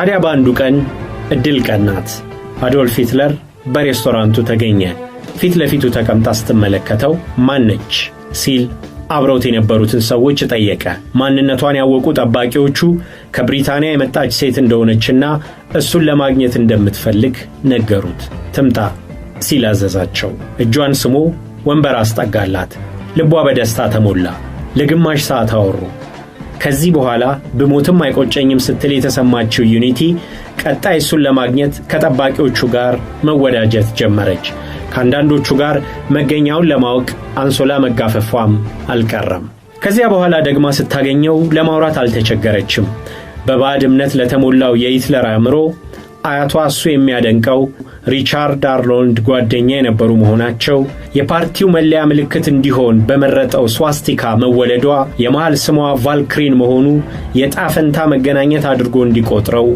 ታዲያ በአንዱ ቀን እድል ቀናት። አዶልፍ ሂትለር በሬስቶራንቱ ተገኘ። ፊት ለፊቱ ተቀምጣ ስትመለከተው ማነች ሲል አብረውት የነበሩትን ሰዎች ጠየቀ። ማንነቷን ያወቁ ጠባቂዎቹ ከብሪታንያ የመጣች ሴት እንደሆነችና እሱን ለማግኘት እንደምትፈልግ ነገሩት። ትምጣ ሲል አዘዛቸው። እጇን ስሞ ወንበር አስጠጋላት። ልቧ በደስታ ተሞላ። ለግማሽ ሰዓት አወሩ። ከዚህ በኋላ ብሞትም አይቆጨኝም ስትል የተሰማችው ዩኒቲ ቀጣይ እሱን ለማግኘት ከጠባቂዎቹ ጋር መወዳጀት ጀመረች። ከአንዳንዶቹ ጋር መገኛውን ለማወቅ አንሶላ መጋፈፏም አልቀረም። ከዚያ በኋላ ደግማ ስታገኘው ለማውራት አልተቸገረችም። በባዕድ እምነት ለተሞላው የሂትለር አእምሮ አያቷ እሱ የሚያደንቀው ሪቻርድ አርኖልድ ጓደኛ የነበሩ መሆናቸው፣ የፓርቲው መለያ ምልክት እንዲሆን በመረጠው ስዋስቲካ መወለዷ፣ የመሃል ስሟ ቫልክሪን መሆኑ የጣፈንታ መገናኘት አድርጎ እንዲቆጥረው